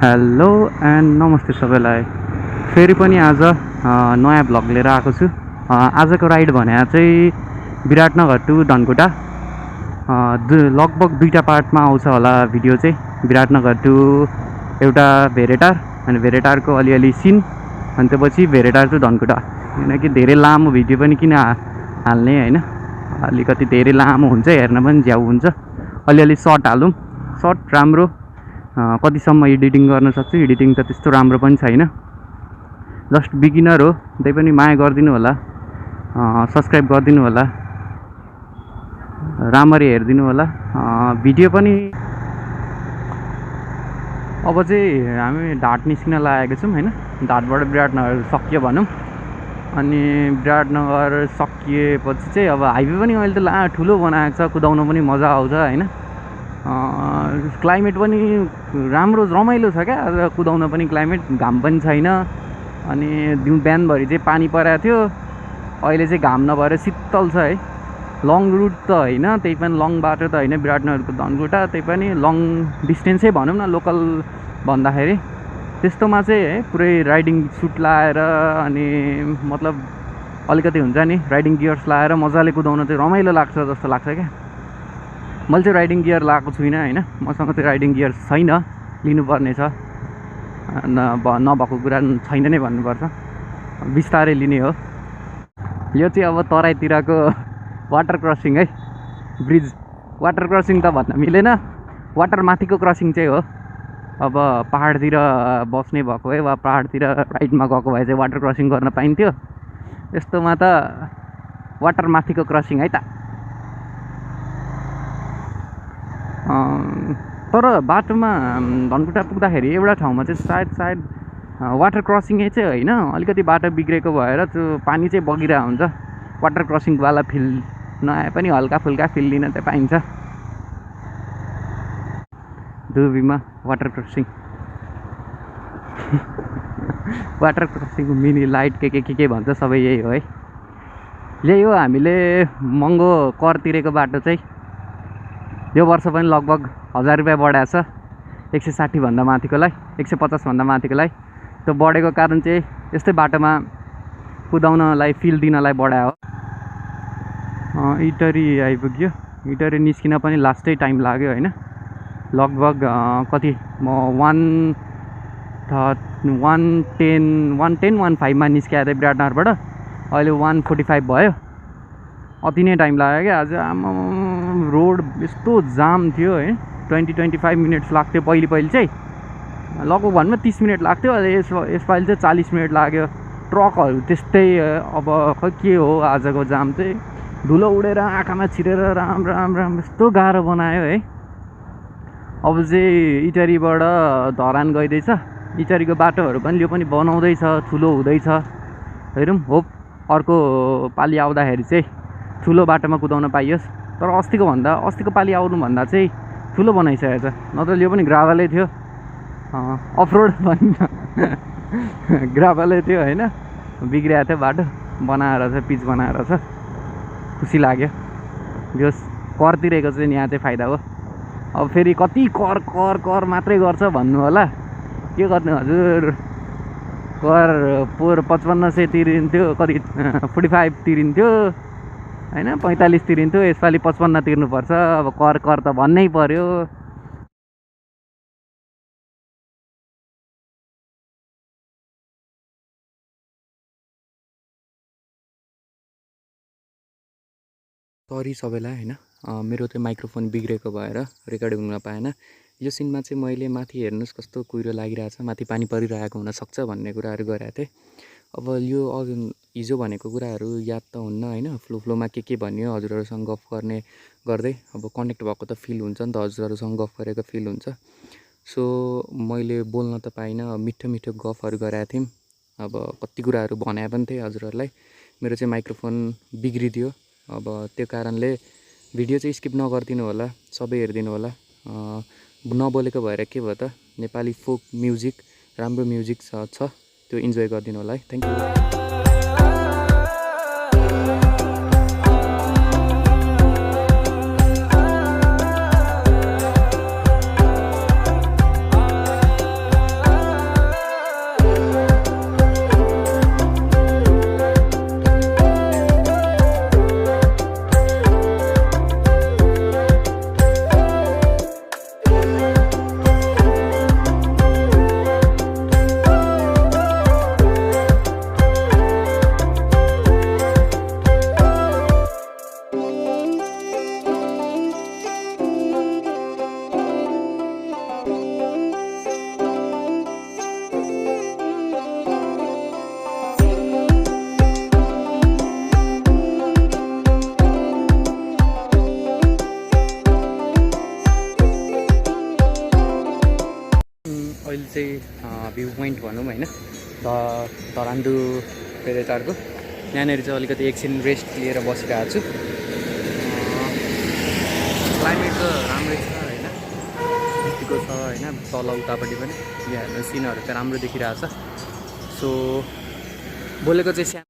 Hello and नमस्ते सबैलाई। फेरि पनि आज नयाँ भ्लग लिएर आएको छु। आजको राइड भने चाहिँ विराटनगर टु धनकुटा। लगभग दुईवटा पार्टमा आउँछ होला भिडियो चाहिँ। विराटनगर टु एउटा भेरेटार अनि भेरेटारको अलिअलि सिन अनि त्यसपछि भेरेटार टु धनकुटा। किनकि धेरै लामो भिडियो पनि किन हाल्ने होइन, अलिकति धेरै लामो हुन्छ, हेर्न पनि झ्याउ हुन्छ। अलिअलि सर्ट हालौँ, सर्ट राम्रो कतिसम्म एडिटिङ गर्न सक्छु। एडिटिङ त त्यस्तो राम्रो पनि छैन, जस्ट बिगिनर हो। त्यही पनि माया गरिदिनु होला, सब्सक्राइब गरिदिनु होला, राम्ररी हेरिदिनु होला भिडियो पनि। अब चाहिँ हामी ढाट निस्किन लागेको छौँ होइन। ढाटबाट विराटनगर सकियो भनौँ। अनि विराटनगर सकिएपछि चाहिँ अब हाइवे पनि अहिले त ठुलो बनाएको छ, कुदाउन पनि मजा आउँछ होइन। क्लाइमेट पनि राम्रो रमाइलो छ क्या आज कुदाउन पनि। क्लाइमेट घाम पनि छैन अनि बिहानभरि चाहिँ पानी परेको थियो, अहिले चाहिँ घाम नभएर शीतल छ है। लङ रुट त होइन, त्यही पनि लङ बाटो त होइन विराटनगरको धनकुटा, त्यही पनि लङ डिस्टेन्सै भनौँ न लोकल भन्दाखेरि। त्यस्तोमा चाहिँ है पुरै राइडिङ सुट लाएर अनि मतलब अलिकति हुन्छ नि राइडिङ गियर्स लाएर मजाले कुदाउन चाहिँ रमाइलो लाग्छ जस्तो लाग्छ क्या। मैले चाहिँ राइडिङ गियर लगाएको छुइनँ होइन, मसँग चाहिँ राइडिङ गियर छैन, लिनुपर्ने छ। नभएको कुरा छैन नै भन्नुपर्छ, बिस्तारै लिने हो। यो चाहिँ अब तराईतिरको वाटर क्रसिङ है, ब्रिज। वाटर क्रसिङ त भन्न मिलेन, वाटर माथिको क्रसिङ चाहिँ हो। अब पहाडतिर बस्ने भएको भए वा पहाडतिर राइडमा गएको भए चाहिँ वाटर क्रसिङ गर्न पाइन्थ्यो। यस्तोमा त वाटर माथिको क्रसिङ है त। तर बाटोमा धनकुटा पुग्दाखेरि एउटा ठाउँमा चाहिँ सायद वाटर क्रसिङै चाहिँ होइन, अलिकति बाटो बिग्रेको भएर त्यो पानी चाहिँ बगिरहेको हुन्छ। वाटर क्रसिङवाला फिल नआए पनि हल्का फुल्का फिल लिन चाहिँ पाइन्छ। दुबीमा वाटर क्रसिङ वाटर क्रसिङको मिनी लाइट के भन्छ सबै यही हो है। यही हो हामीले महँगो कर तिरेको बाटो चाहिँ। यो वर्ष पनि लगभग 1000 रुपियाँ बढाएको छ, 160 भन्दा माथिकोलाई, 150 भन्दा माथिकोलाई। त्यो बढेको कारण चाहिँ यस्तै बाटोमा कुदाउनलाई फिल दिनलाई बढायो। इटरी आइपुग्यो। इटरी निस्किन पनि लास्टै टाइम लाग्यो होइन। लगभग कति म 1:15मा निस्किएको थिएँ विराटनगरबाट, अहिले 1:45 भयो। अति नै टाइम लाग्यो क्या आज। आमा रोड यस्तो जाम थियो है, 20-25 मिनट्स लाग्थ्यो पहिले चाहिँ, लगभग भनौँ 30 मिनट लाग्थ्यो। यसपालि चाहिँ 40 मिनट लाग्यो। ट्रकहरू त्यस्तै। अब खै के हो आजको जाम चाहिँ, धुलो उडेर आँखामा छिरेर राम यस्तो गाह्रो बनायो है। अब चाहिँ इटरीबाट धरान गइँदैछ। इटरीको बाटोहरू पनि यो पनि बनाउँदैछ, ठुलो हुँदैछ। हेरौँ, होप अर्को पालि आउँदाखेरि चाहिँ ठुलो बाटोमा कुदाउन पाइयोस्। तर अस्तिको पालि आउनुभन्दा चाहिँ ठुलो बनाइसकेको छ, नत्र यो पनि ग्राभलै थियो। अफरोड भनिन ग्राभलै थियो होइन, बिग्रिएको थियो बाटो, बनाएर चाहिँ पिच बनाएर छ। खुसी लाग्यो। यो कर तिरेको चाहिँ यहाँ चाहिँ फाइदा हो। अब फेरि कति कर मात्रै गर्छ भन्नु होला, के गर्नु हजुर। कर 5500 तिरिन्थ्यो, कति 45 तिरिन्थ्यो होइन, 45 तिरिन्थ्यो। यसपालि 55 तिर्नुपर्छ। अब कर त भन्नै पर्यो। सरी सबैलाई होइन, मेरो त्यो माइक्रोफोन बिग्रेको भएर रेकर्डिङ हुन पाएन। यो सिनमा चाहिँ मैले माथि हेर्नुहोस् कस्तो कुहिरो लागिरहेछ, माथि पानी परिरहेको हुनसक्छ भन्ने कुराहरू गरेको थिएँ। अब यो हिजो भनेको कुराहरू याद त हुन्न होइन, फ्लोमा के भन्यो हजुरहरूसँग गफ गर्दै अब कनेक्ट भएको त फिल हुन्छ नि त, हजुरहरूसँग गफ गरेको फिल हुन्छ। सो मैले बोल्न त पाइनँ, मिठो गफहरू गरेको थियौँ। अब कति कुराहरू भने पनि थिएँ हजुरहरूलाई। मेरो चाहिँ माइक्रोफोन बिग्रिदियो। अब त्यो कारणले भिडियो चाहिँ स्किप नगरिदिनु होला, सबै हेरिदिनु होला। नबोलेको भएर के भयो त, नेपाली फोक म्युजिक राम्रो म्युजिक छ, त्यो इन्जोय गरिदिनु होला है। Thank you. चाहिँ भ्यू पोइन्ट भनौँ होइन धरान्दु पेरेटारको। यहाँनिर चाहिँ अलिकति एकछिन रेस्ट लिएर बसिरहेको छु। क्लाइमेट त राम्रै छ होइन, यतिको छ होइन, तल उतापट्टि पनि यहाँ सिनहरू चाहिँ राम्रो देखिरहेको छ। सो बोलेको चाहिँ